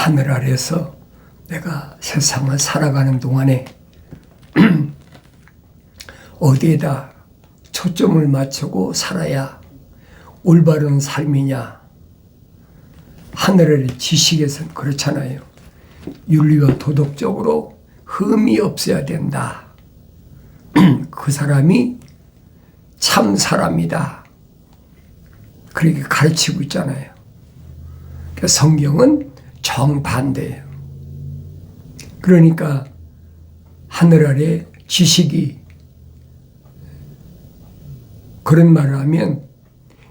하늘 아래서 내가 세상을 살아가는 동안에 어디에다 초점을 맞추고 살아야 올바른 삶이냐. 하늘의 지식에서는 그렇잖아요. 윤리와 도덕적으로 흠이 없어야 된다. 그 사람이 참 사람이다. 그렇게 가르치고 있잖아요. 그러니까 성경은 정반대예요. 그러니까 하늘 아래 지식이 그런 말을 하면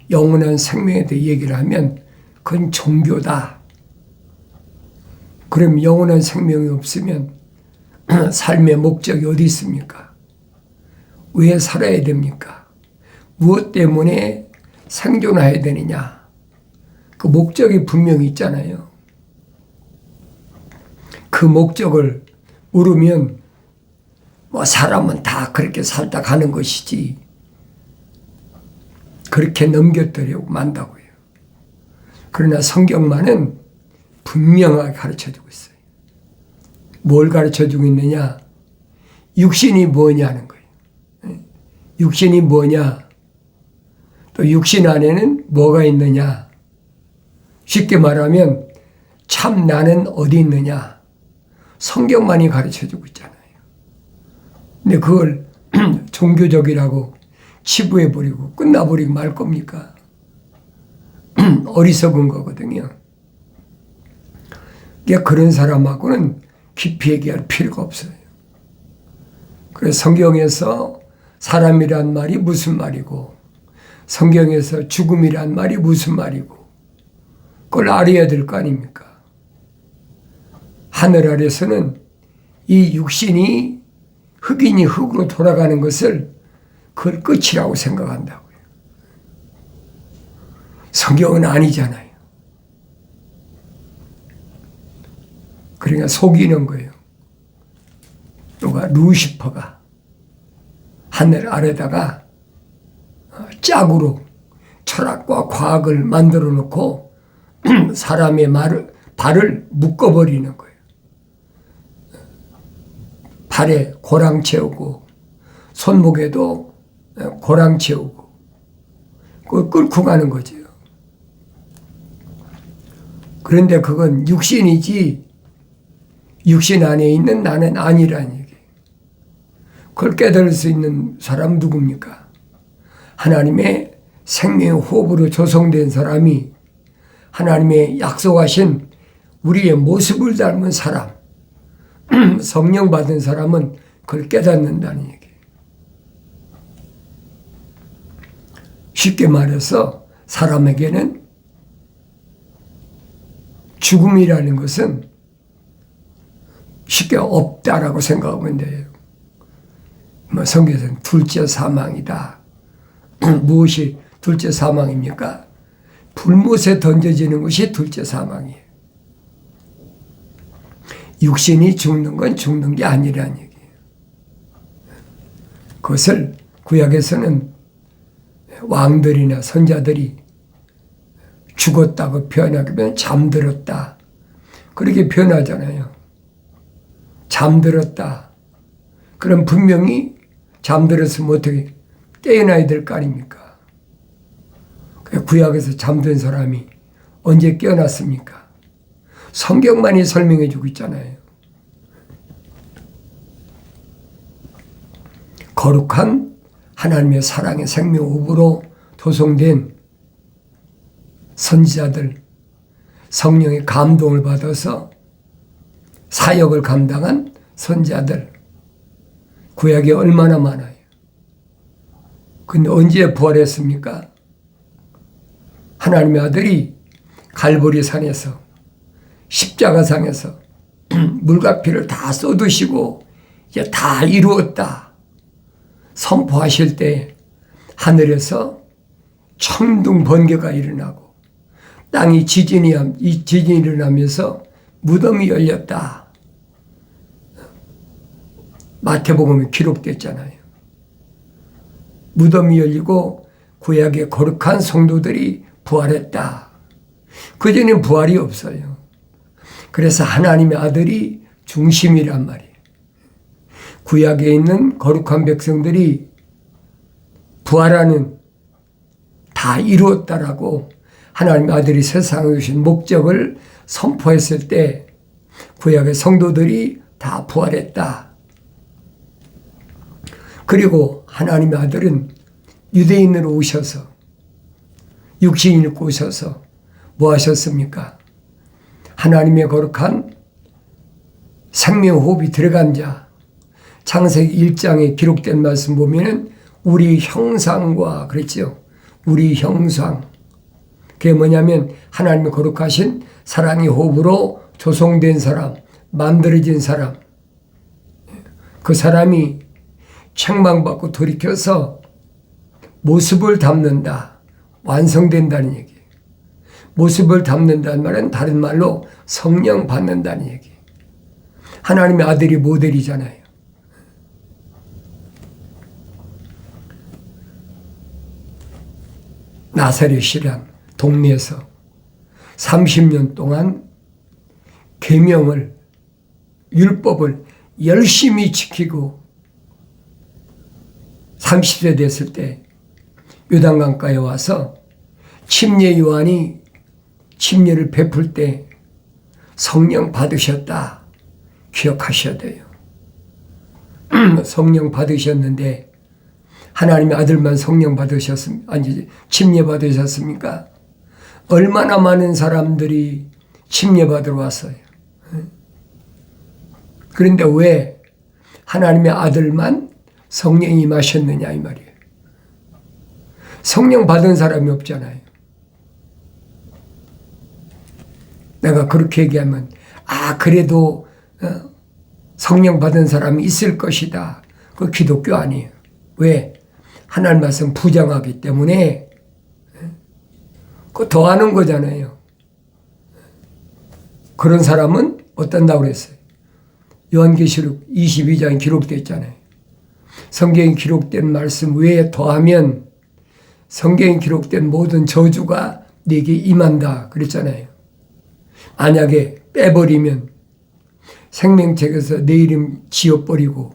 영원한 생명에 대해 얘기를 하면 그건 종교다. 그럼 영원한 생명이 없으면 삶의 목적이 어디 있습니까? 왜 살아야 됩니까? 무엇 때문에 생존해야 되느냐? 그 목적이 분명히 있잖아요. 그 목적을 물으면 뭐 사람은 다 그렇게 살다 가는 것이지 그렇게 넘겨뜨리고 만다고요. 그러나 성경만은 분명하게 가르쳐주고 있어요. 뭘 가르쳐주고 있느냐? 육신이 뭐냐는 거예요. 육신이 뭐냐? 또 육신 안에는 뭐가 있느냐? 쉽게 말하면 참 나는 어디 있느냐? 성경만이 가르쳐주고 있잖아요. 근데 그걸 종교적이라고 치부해버리고 끝나버리고 말 겁니까? 어리석은 거거든요. 그러니까 그런 사람하고는 깊이 얘기할 필요가 없어요. 그래서 성경에서 사람이란 말이 무슨 말이고 성경에서 죽음이란 말이 무슨 말이고 그걸 알아야 될 거 아닙니까? 하늘 아래서는 이 육신이 흙이니 흙으로 돌아가는 것을 그걸 끝이라고 생각한다고요. 성경은 아니잖아요. 그러니까 속이는 거예요. 누가 루시퍼가 하늘 아래다가 짝으로 철학과 과학을 만들어 놓고 사람의 발을 묶어버리는 거예요. 발에 고랑 채우고 손목에도 고랑 채우고 그걸 끌고 가는 거죠. 그런데 그건 육신이지 육신 안에 있는 나는 아니라는 얘기예요. 그걸 깨달을 수 있는 사람 누굽니까? 하나님의 생명의 호흡으로 조성된 사람이 하나님의 약속하신 우리의 모습을 닮은 사람, 성령 받은 사람은 그걸 깨닫는다는 얘기예요. 쉽게 말해서 사람에게는 죽음이라는 것은 쉽게 없다라고 생각하면 돼요. 성경에서는 둘째 사망이다. 무엇이 둘째 사망입니까? 불못에 던져지는 것이 둘째 사망이에요. 육신이 죽는 건 죽는 게 아니라는 얘기예요. 그것을 구약에서는 왕들이나 선자들이 죽었다고 표현하면 잠들었다. 그렇게 표현하잖아요. 잠들었다. 그럼 분명히 잠들었으면 어떻게 깨어나야 될 거 아닙니까? 구약에서 잠든 사람이 언제 깨어났습니까? 성경만이 설명해 주고 있잖아요. 거룩한 하나님의 사랑의 생명호흡으로 도성된 선지자들, 성령의 감동을 받아서 사역을 감당한 선지자들, 구약에 얼마나 많아요. 근데 언제 부활했습니까? 하나님의 아들이 갈보리 산에서 십자가상에서 물과 피를 다 쏟으시고 이제 다 이루었다 선포하실 때 하늘에서 천둥 번개가 일어나고 땅이 지진이 일어나면서 무덤이 열렸다. 마태복음에 기록됐잖아요. 무덤이 열리고 구약의 거룩한 성도들이 부활했다. 그전엔 부활이 없어요. 그래서 하나님의 아들이 중심이란 말이에요. 구약에 있는 거룩한 백성들이 부활하는 다 이루었다라고 하나님의 아들이 세상에 오신 목적을 선포했을 때 구약의 성도들이 다 부활했다. 그리고 하나님의 아들은 유대인으로 오셔서 육신을 입고 오셔서 뭐 하셨습니까? 하나님의 거룩한 생명호흡이 들어간 자, 창세기 1장에 기록된 말씀 보면은 우리 형상과 그랬죠. 우리 형상. 그게 뭐냐면 하나님의 거룩하신 사랑의 호흡으로 조성된 사람, 만들어진 사람. 그 사람이 책망받고 돌이켜서 모습을 담는다. 완성된다는 얘기예요. 모습을 담는다는 말은 다른 말로 성령 받는다는 얘기예요. 하나님의 아들이 모델이잖아요. 나사렛이란 동네에서 30년 동안 계명을, 율법을 열심히 지키고 30세 됐을 때 요단강가에 와서 침례 요한이 침례를 베풀 때 성령 받으셨다. 기억하셔야 돼요. 성령 받으셨는데 하나님의 아들만 성령 받으셨습니까? 아니, 침례 받으셨습니까? 얼마나 많은 사람들이 침례 받으러 왔어요. 그런데 왜 하나님의 아들만 성령이 임하셨느냐 이 말이에요. 성령 받은 사람이 없잖아요. 내가 그렇게 얘기하면 그래도 성령 받은 사람이 있을 것이다. 그 기독교 아니에요. 왜? 하나님 말씀 부정하기 때문에 그 더하는 거잖아요. 그런 사람은 어떤다고 그랬어요? 요한계시록 22장에 기록되어 있잖아요. 성경에 기록된 말씀 외에 더하면 성경에 기록된 모든 저주가 네게 임한다 그랬잖아요. 만약에 빼버리면 생명책에서 내 이름 지워버리고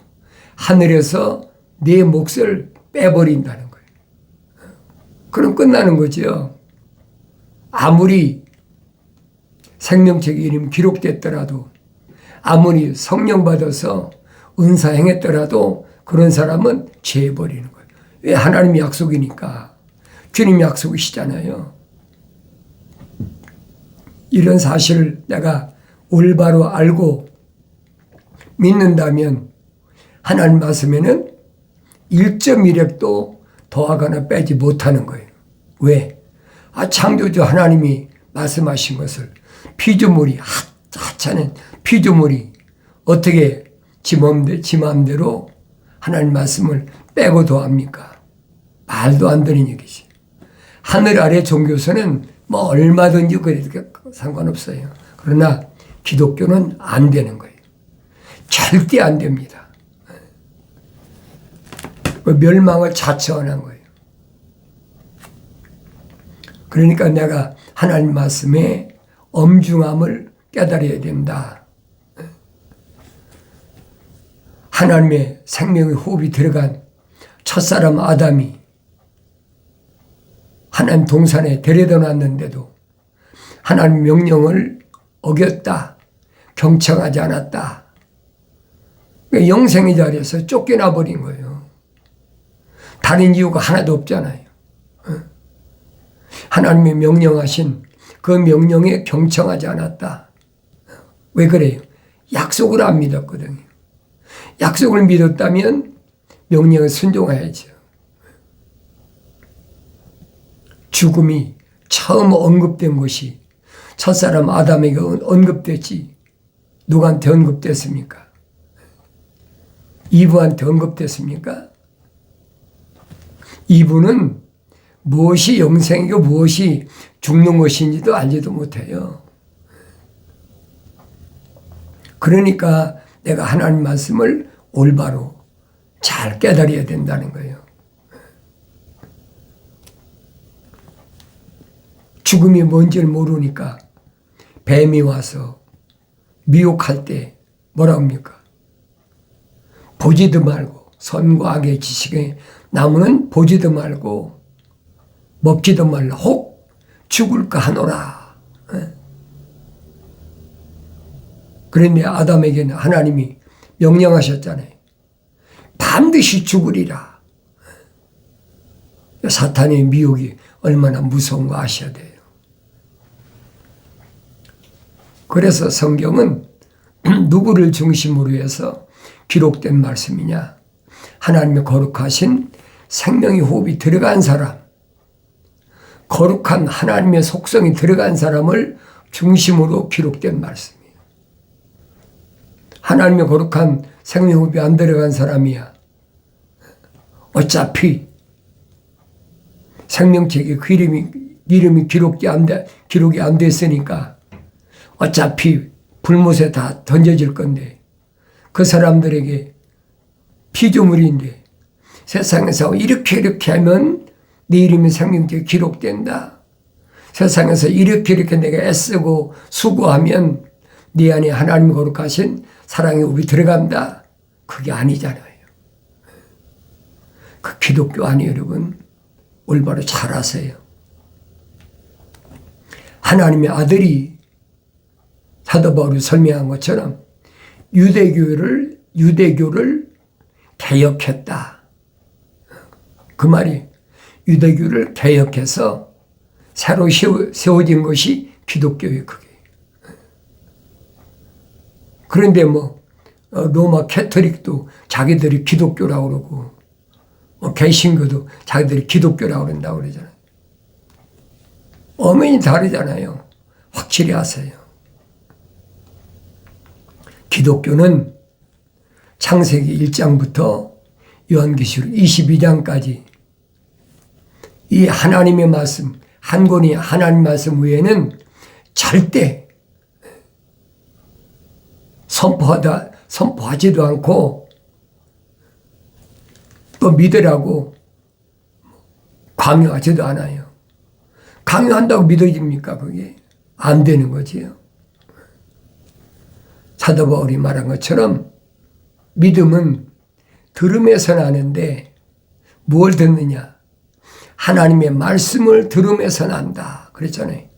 하늘에서 내 몫을 빼버린다는 거예요. 그럼 끝나는 거죠. 아무리 생명책에 이름 기록됐더라도 아무리 성령 받아서 은사 행했더라도 그런 사람은 죄해버리는 거예요. 왜? 하나님의 약속이니까. 주님 약속이시잖아요. 이런 사실을 내가 올바로 알고 믿는다면 하나님 말씀에는 1.1획도 더하거나 빼지 못하는 거예요. 왜? 창조주 하나님이 말씀하신 것을 피조물이 하찮은 피조물이 어떻게 지 마음대로 하나님 말씀을 빼고 더합니까? 말도 안 되는 얘기지. 하늘 아래 종교서는 뭐 얼마든지 그래도 상관없어요. 그러나 기독교는 안 되는 거예요. 절대 안 됩니다. 멸망을 자처한 거예요. 그러니까 내가 하나님 말씀의 엄중함을 깨달아야 된다. 하나님의 생명의 호흡이 들어간 첫사람 아담이 하나님 동산에 데려다 놨는데도 하나님 명령을 어겼다. 경청하지 않았다. 영생의 자리에서 쫓겨나 버린 거예요. 다른 이유가 하나도 없잖아요. 하나님의 명령하신 그 명령에 경청하지 않았다. 왜 그래요? 약속을 안 믿었거든요. 약속을 믿었다면 명령에 순종해야죠. 죽음이 처음 언급된 것이 첫사람 아담에게 언급됐지 누구한테 언급됐습니까? 이브한테 언급됐습니까? 이브는 무엇이 영생이고 무엇이 죽는 것인지도 알지도 못해요. 그러니까 내가 하나님 말씀을 올바로 잘 깨달아야 된다는 거예요. 죽음이 뭔지를 모르니까 뱀이 와서 미혹할 때 뭐라 합니까? 보지도 말고 선과 악의 지식에 나무는 보지도 말고 먹지도 말라 혹 죽을까 하노라. 그런데 아담에게는 하나님이 명령하셨잖아요. 반드시 죽으리라. 사탄의 미혹이 얼마나 무서운 거 아셔야 돼요. 그래서 성경은 누구를 중심으로 해서 기록된 말씀이냐? 하나님의 거룩하신 생명의 호흡이 들어간 사람, 거룩한 하나님의 속성이 들어간 사람을 중심으로 기록된 말씀이에요. 하나님의 거룩한 생명의 호흡이 안 들어간 사람이야. 어차피 생명책에 그 이름이 기록이 안 됐으니까 어차피 불못에 다 던져질 건데 그 사람들에게 피조물인데 세상에서 이렇게 하면 네 이름이 생명책에 기록된다. 세상에서 이렇게 내가 애쓰고 수고하면 네 안에 하나님 거룩하신 사랑의 호흡이 들어간다. 그게 아니잖아요. 그 기독교 아니 여러분 올바로 잘 아세요. 하나님의 아들이 사도 바울이 설명한 것처럼 유대교를 개혁했다. 그 말이 유대교를 개혁해서 새로 세워진 것이 기독교의 그게. 그런데 로마 캐토릭도 자기들이 기독교라고 그러고 개신교도 자기들이 기독교라고 그런다고 그러잖아요. 엄연히 다르잖아요. 확실히 아세요. 기독교는 창세기 1장부터 요한계시록 22장까지 이 하나님의 말씀, 한 권이 하나님 말씀 외에는 절대 선포하지도 않고 또 믿으라고 강요하지도 않아요. 강요한다고 믿어집니까? 그게 안 되는 거지요. 사도 바울이 말한 것처럼 믿음은 들음에서 나는데 뭘 듣느냐? 하나님의 말씀을 들음에서 난다. 그랬잖아요.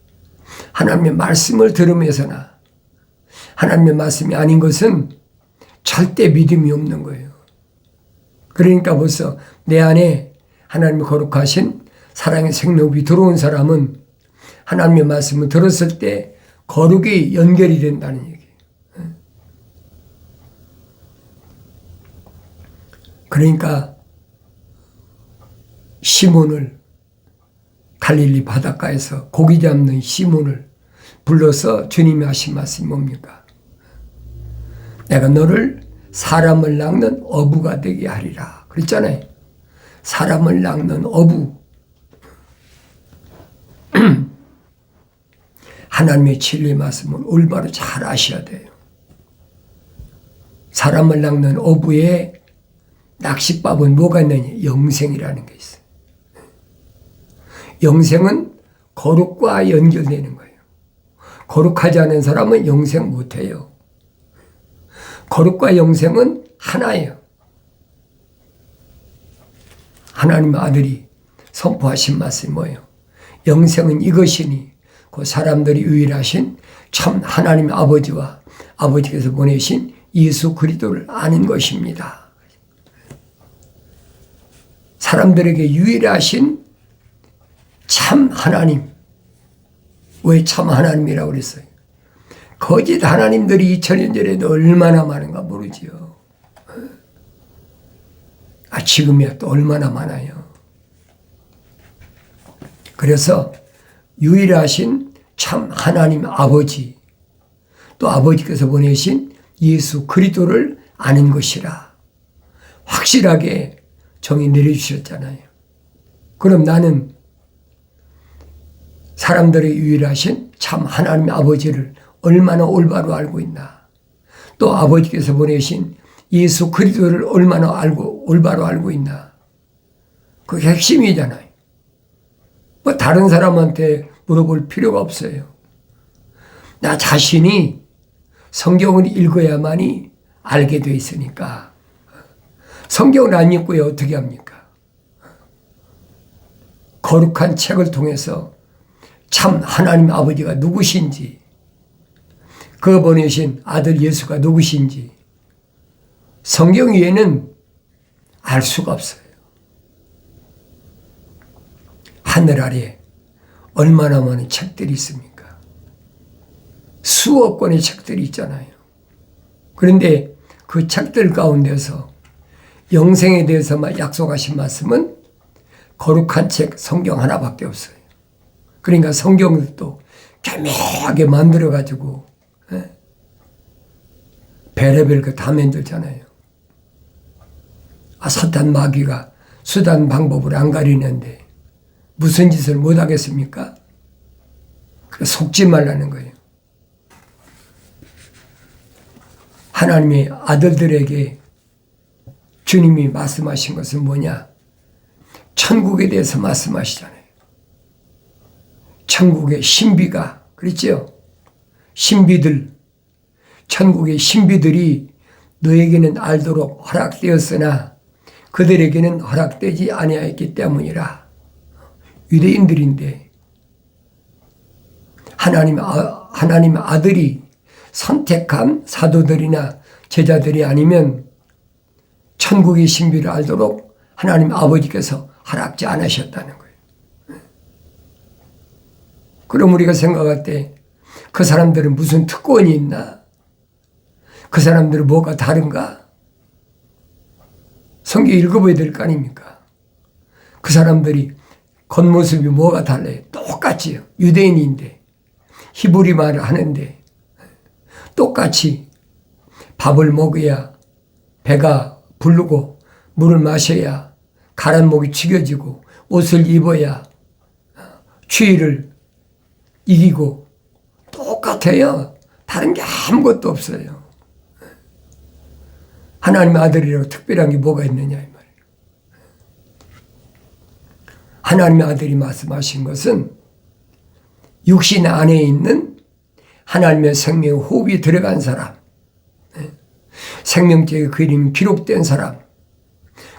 하나님의 말씀을 들음에서 나. 하나님의 말씀이 아닌 것은 절대 믿음이 없는 거예요. 그러니까 벌써 내 안에 하나님의 거룩하신 사랑의 생명이 들어온 사람은 하나님의 말씀을 들었을 때 거룩이 연결이 된다는 얘기예요. 그러니까 시몬을 갈릴리 바닷가에서 고기 잡는 시몬을 불러서 주님이 하신 말씀이 뭡니까? 내가 너를 사람을 낚는 어부가 되게 하리라. 그랬잖아요. 사람을 낚는 어부. 하나님의 진리의 말씀을 올바로 잘 아셔야 돼요. 사람을 낚는 어부의 낚싯밥은 뭐가 있느냐? 영생이라는 게 있어요. 영생은 거룩과 연결되는 거예요. 거룩하지 않은 사람은 영생 못해요. 거룩과 영생은 하나예요. 하나님의 아들이 선포하신 말씀이 뭐예요? 영생은 이것이니 그 사람들이 유일하신 참 하나님의 아버지와 아버지께서 보내신 예수 그리스도를 아는 것입니다. 사람들에게 유일하신 참 하나님. 왜 참 하나님이라고 그랬어요? 거짓 하나님들이 2000년 전에도 얼마나 많은가 모르지요. 지금이야 또 얼마나 많아요. 그래서 유일하신 참 하나님 아버지, 또 아버지께서 보내신 예수 그리스도를 아는 것이라 확실하게 정의 내려주셨잖아요. 그럼 나는 사람들의 유일하신 참 하나님 아버지를 얼마나 올바로 알고 있나? 또 아버지께서 보내신 예수 그리스도를 얼마나 올바로 알고 있나? 그게 핵심이잖아요. 다른 사람한테 물어볼 필요가 없어요. 나 자신이 성경을 읽어야만이 알게 돼 있으니까. 성경을 안 읽고야 어떻게 합니까? 거룩한 책을 통해서 참 하나님 아버지가 누구신지, 그 보내신 아들 예수가 누구신지 성경 외에는 알 수가 없어요. 하늘 아래 얼마나 많은 책들이 있습니까? 수억 권의 책들이 있잖아요. 그런데 그 책들 가운데서 영생에 대해서만 약속하신 말씀은 거룩한 책 성경 하나밖에 없어요. 그러니까 성경을 또 교묘하게 만들어가지고 별의별 거 다 만들잖아요. 사탄 마귀가 수단 방법을 안 가리는데 무슨 짓을 못 하겠습니까? 속지 말라는 거예요. 하나님의 아들들에게 주님이 말씀하신 것은 뭐냐? 천국에 대해서 말씀하시잖아요. 천국의 신비가, 그렇죠? 신비들, 천국의 신비들이 너에게는 알도록 허락되었으나 그들에게는 허락되지 아니하였기 때문이라. 유대인들인데 하나님 아들이 선택한 사도들이나 제자들이 아니면 천국의 신비를 알도록 하나님 아버지께서 허락지 않으셨다는 거예요. 그럼 우리가 생각할 때 그 사람들은 무슨 특권이 있나? 그 사람들은 뭐가 다른가? 성경 읽어봐야 될 거 아닙니까? 그 사람들이 겉모습이 뭐가 달라요? 똑같이요. 유대인인데 히브리 말을 하는데 똑같이 밥을 먹어야 배가 부르고 물을 마셔야 가란 목이 죽여지고 옷을 입어야 추위를 이기고 똑같아요. 다른 게 아무것도 없어요. 하나님의 아들이라고 특별한 게 뭐가 있느냐 이 말이에요. 하나님의 아들이 말씀하신 것은 육신 안에 있는 하나님의 생명 호흡이 들어간 사람, 생명책의 그 이름이 기록된 사람,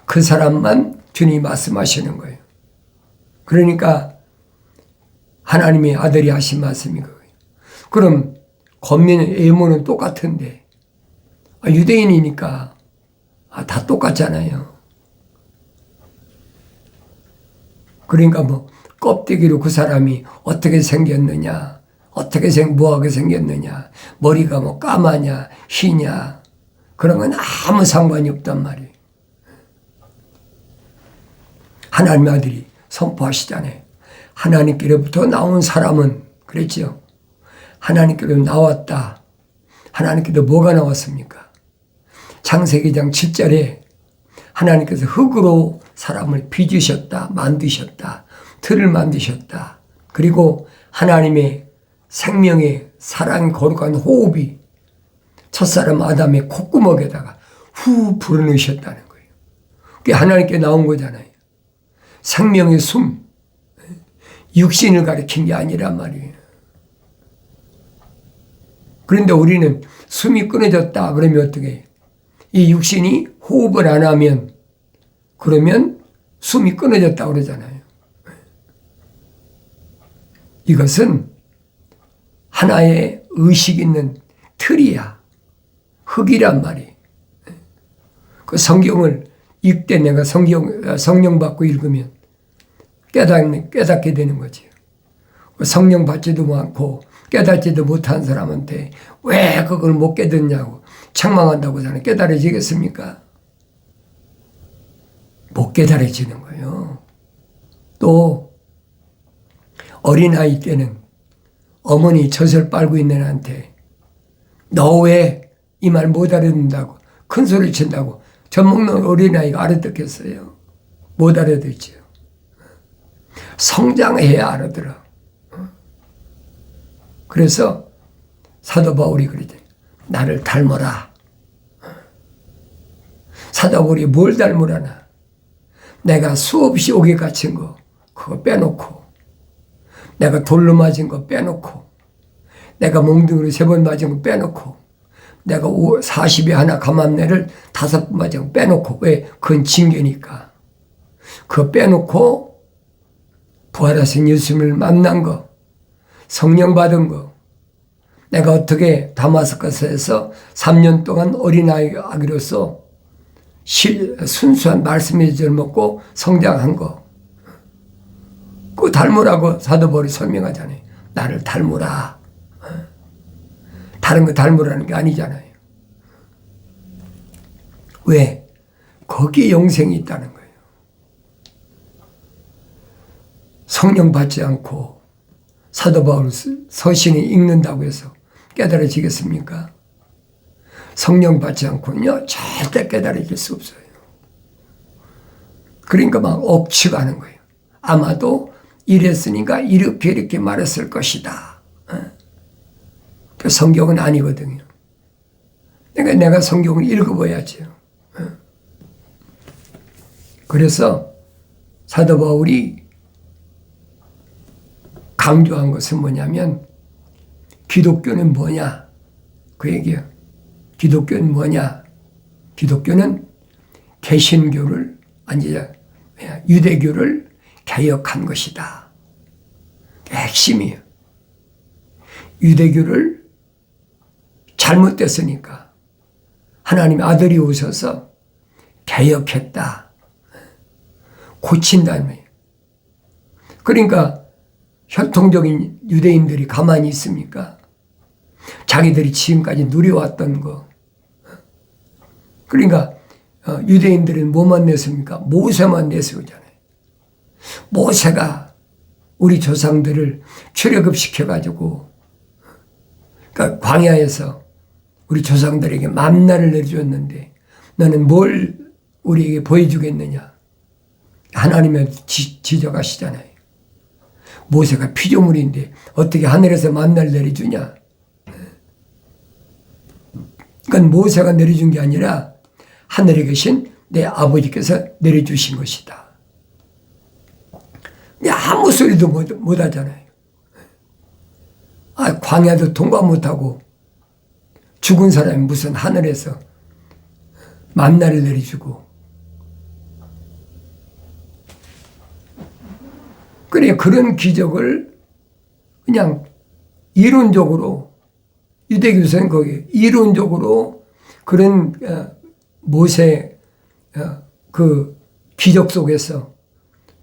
그 사람만 주님이 말씀하시는 거예요. 그러니까 하나님의 아들이 하신 말씀이 그거예요. 그럼 권면은 애모는 똑같은데 유대인이니까 다 똑같잖아요. 그러니까 뭐 껍데기로 그 사람이 어떻게 생겼느냐, 뭐하게 생겼느냐, 머리가 뭐 까마냐 희냐 그런 건 아무 상관이 없단 말이에요. 하나님의 아들이 선포하시잖아요. 하나님께로부터 나온 사람은, 그랬죠. 하나님께로 나왔다. 하나님께로 뭐가 나왔습니까? 창세기 2장 7절에 하나님께서 흙으로 사람을 빚으셨다, 만드셨다, 틀을 만드셨다. 그리고 하나님의 생명의 사랑 거룩한 호흡이 첫사람 아담의 콧구멍에다가 후 불어넣으셨다는 거예요. 그게 하나님께 나온 거잖아요. 생명의 숨, 육신을 가리킨 게 아니란 말이에요. 그런데 우리는 숨이 끊어졌다 그러면 어떻게 해요? 이 육신이 호흡을 안 하면 그러면 숨이 끊어졌다 그러잖아요. 이것은 하나의 의식 있는 틀이야. 흙이란 말이에요. 그 성경을 읽되 내가 성령 받고 읽으면 깨닫게 되는 거죠. 성령 받지도 않고 깨닫지도 못한 사람한테 왜 그걸 못 깨닫냐고 책망한다고 저는 깨달아지겠습니까? 못 깨달아지는 거예요. 또 어린아이 때는 어머니 젖을 빨고 있는 애한테 너 왜 이 말 못 알아듣는다고 큰 소리 친다고 젖 먹는 어린아이가 알아듣겠어요? 못 알아듣죠. 성장해야 알아들어. 그래서 사도 바울이 그러죠. 나를 닮아라. 사도 바울이 뭘 닮으라나? 내가 수없이 옥에 갇힌 거 그거 빼놓고, 내가 돌로 맞은 거 빼놓고, 내가 몽둥이로 3번 맞은 거 빼놓고, 내가 40에 하나 감암내를 5번 맞아 빼놓고, 왜? 그건 징계니까. 그거 빼놓고 부활하신 예수님을 만난 거, 성령 받은 거, 내가 어떻게 다마스커스에서 3년 동안 어린아이로서 순수한 말씀의 젖을 먹고 성장한 거, 그거 닮으라고 사도 바울이 설명하잖아요. 나를 닮으라. 다른 거 닮으라는 게 아니잖아요. 왜? 거기에 영생이 있다는 거예요. 성령 받지 않고 사도 바울 서신이 읽는다고 해서 깨달아지겠습니까? 성령 받지 않고는요, 절대 깨달아질 수 없어요. 그러니까 막 억측하는 거예요. 아마도 이랬으니까 이렇게 말했을 것이다. 그 성경은 아니거든요. 그러니까 내가 성경을 읽어봐야죠. 그래서 사도 바울이 강조한 것은 뭐냐면, 기독교는 뭐냐? 그 얘기예요. 기독교는 뭐냐? 기독교는 개신교를, 아니, 유대교를 개혁한 것이다. 핵심이에요. 유대교를 잘못됐으니까 하나님의 아들이 오셔서 개혁했다. 고친다는 거예요. 그러니까 혈통적인 유대인들이 가만히 있습니까? 자기들이 지금까지 누려왔던 거. 그러니까 유대인들은 뭐만 내세웁니까? 모세만 내세우잖아요. 모세가 우리 조상들을 출애굽시켜가지고, 그러니까 광야에서 우리 조상들에게 만나를 내려줬는데 너는 뭘 우리에게 보여주겠느냐? 하나님의 지적하시잖아요. 모세가 피조물인데 어떻게 하늘에서 만나를 내려주냐? 그건 모세가 내려준 게 아니라 하늘에 계신 내 아버지께서 내려주신 것이다. 아무 소리도 못 하잖아요. 광야도 통과 못하고 죽은 사람이 무슨 하늘에서 만나를 내려주고. 그래, 그런 기적을 그냥 이론적으로, 유대교에서는 거기 이론적으로 그런 모세 그 기적 속에서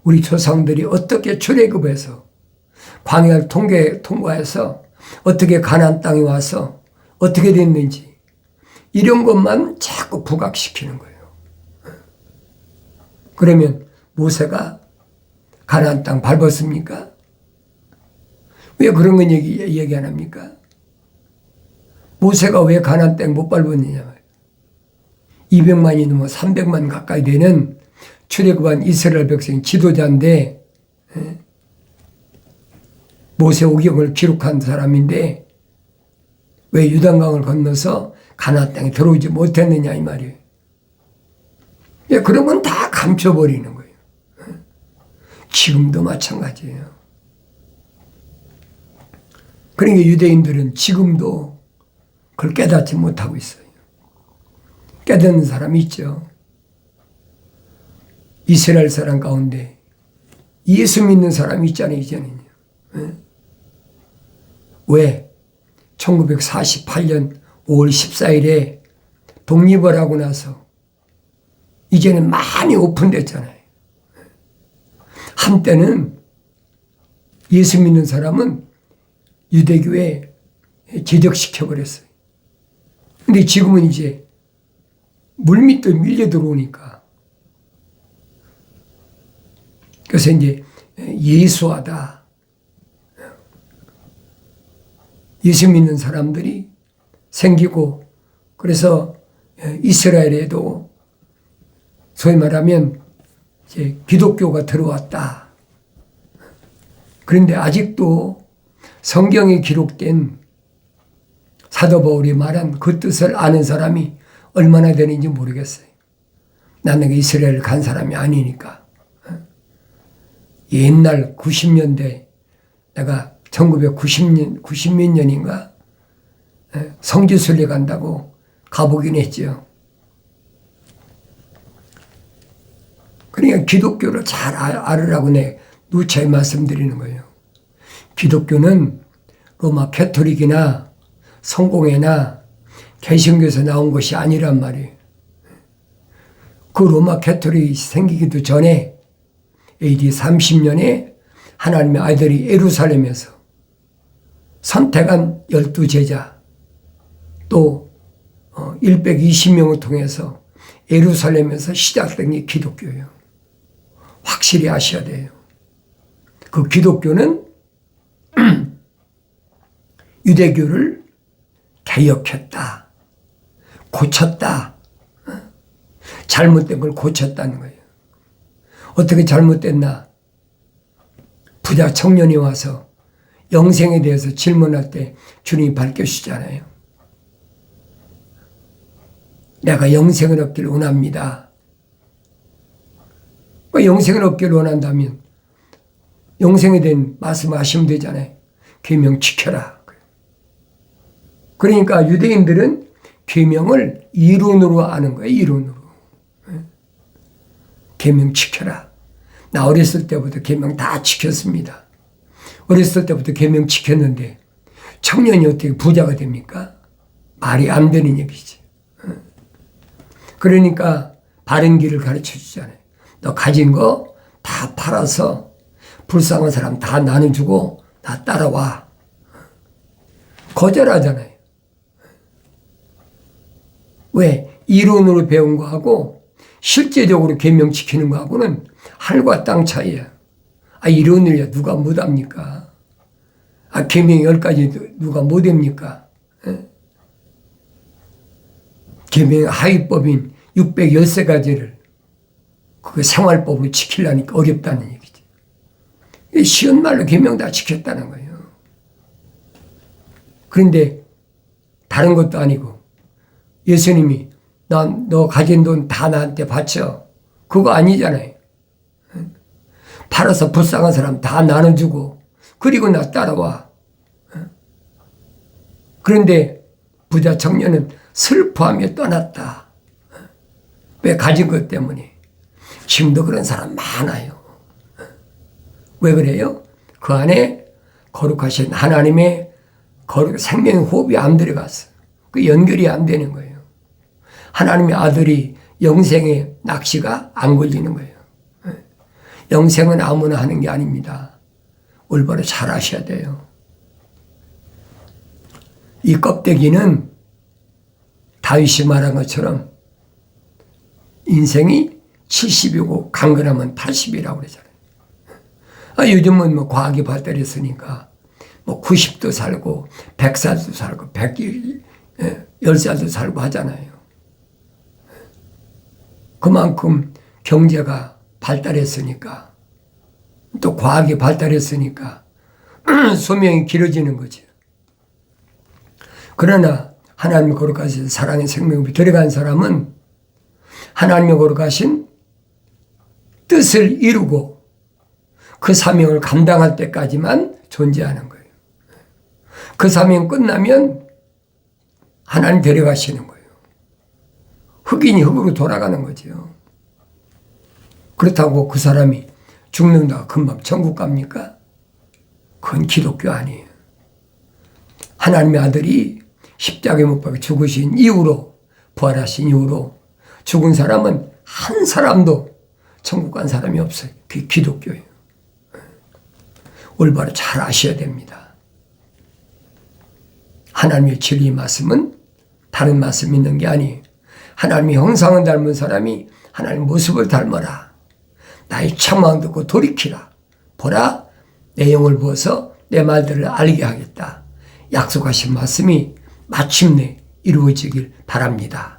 우리 조상들이 어떻게 출애굽해서 광야를 통과해서 어떻게 가나안 땅에 와서 어떻게 됐는지, 이런 것만 자꾸 부각시키는 거예요. 그러면 모세가 가나안 땅 밟았습니까? 왜 그런 건 얘기 안 합니까? 모세가 왜 가나안 땅 못 밟았느냐? 200만이 넘어 300만 가까이 되는 출애굽한 이스라엘 백성 지도자인데, 모세 오경을 기록한 사람인데 왜 요단강을 건너서 가나안 땅에 들어오지 못했느냐 이 말이에요. 그런 건 다 감춰버리는 거예요. 지금도 마찬가지예요. 그러니까 유대인들은 지금도 그걸 깨닫지 못하고 있어요. 깨닫는 사람이 있죠. 이스라엘 사람 가운데 예수 믿는 사람이 있잖아요, 이제는요. 왜? 1948년 5월 14일에 독립을 하고 나서 이제는 많이 오픈됐잖아요. 한때는 예수 믿는 사람은 유대교에 제적시켜버렸어요. 근데 지금은 이제 물밑도 밀려 들어오니까, 그래서 이제 예수하다, 예수 믿는 사람들이 생기고, 그래서 이스라엘에도 소위 말하면 이제 기독교가 들어왔다. 그런데 아직도 성경에 기록된 사도 바울이 말한 그 뜻을 아는 사람이 얼마나 되는지 모르겠어요. 나는 이스라엘 간 사람이 아니니까. 옛날 90년대 내가 1990몇 년인가 성지순례 간다고 가보긴 했죠. 그러니까 기독교를 잘 알으라고 내 누차히 말씀드리는 거예요. 기독교는 로마 캐토릭이나 성공회나 개신교에서 나온 것이 아니란 말이에요. 그 로마 캐토릭이 생기기도 전에 AD 30년에 하나님의 아이들이 예루살렘에서 선택한 12제자 또 120명을 통해서 예루살렘에서 시작된 게 기독교예요. 확실히 아셔야 돼요. 그 기독교는 유대교를 개혁했다. 고쳤다. 잘못된 걸 고쳤다는 거예요. 어떻게 잘못됐나? 부자 청년이 와서 영생에 대해서 질문할 때 주님이 밝혀주잖아요. 내가 영생을 얻기를 원합니다. 영생을 얻기를 원한다면 영생에 대한 말씀하시면 되잖아요. 계명 지켜라. 그러니까 유대인들은 계명을 이론으로 아는 거예요. 이론으로. 계명 지켜라. 나 어렸을 때부터 계명 다 지켰습니다. 어렸을 때부터 계명 지켰는데 청년이 어떻게 부자가 됩니까? 말이 안 되는 얘기지. 그러니까 바른 길을 가르쳐 주잖아요. 너 가진 거 다 팔아서 불쌍한 사람 다 나눠주고 나 따라와. 거절하잖아요. 왜? 이론으로 배운 거하고 실제적으로 계명 지키는 거하고는 하늘과 땅 차이야. 이론을 누가 못합니까? 계명 10가지 누가 못합니까? 계명 하위법인 613가지를 그 생활법으로 지키려니까 어렵다는 얘기지. 쉬운 말로 계명 다 지켰다는 거예요. 그런데 다른 것도 아니고 예수님이 너 가진 돈 다 나한테 바쳐. 그거 아니잖아요. 팔아서 불쌍한 사람 다 나눠주고 그리고 나 따라와. 그런데 부자 청년은 슬퍼하며 떠났다. 왜? 가진 것 때문에. 지금도 그런 사람 많아요. 왜 그래요? 그 안에 거룩하신 하나님의 생명의 호흡이 안 들어갔어. 그 연결이 안 되는 거예요. 하나님의 아들이 영생의 낚시가 안 걸리는 거예요. 영생은 아무나 하는 게 아닙니다. 올바로 잘 아셔야 돼요. 이 껍데기는 다윗이 말한 것처럼 인생이 70이고 강건하면 80이라고 그러잖아요. 요즘은 뭐 과학이 발달했으니까 뭐 90도 살고 100살도 살고 10살도 살고 하잖아요. 그만큼 경제가 발달했으니까 또 과학이 발달했으니까 수명이 길어지는 거죠. 그러나 하나님의 거룩하신 사랑의 생명이 들어간 사람은 하나님의 거룩하신 뜻을 이루고 그 사명을 감당할 때까지만 존재하는 거예요. 그 사명 끝나면 하나님 데려가시는 거예요. 흑인이 흑으로 돌아가는 거죠. 그렇다고 그 사람이 죽는다고 금방 천국 갑니까? 그건 기독교 아니에요. 하나님의 아들이 십자가에 못 박혀 죽으신 이후로, 부활하신 이후로 죽은 사람은 한 사람도 천국 간 사람이 없어요. 그게 기독교예요. 올바로 잘 아셔야 됩니다. 하나님의 진리의 말씀은 다른 말씀 있는 게 아니에요. 하나님의 형상을 닮은 사람이 하나님의 모습을 닮아라. 나의 책망 듣고 돌이키라. 보라, 내 영을 부어서 내 말들을 알게 하겠다. 약속하신 말씀이 마침내 이루어지길 바랍니다.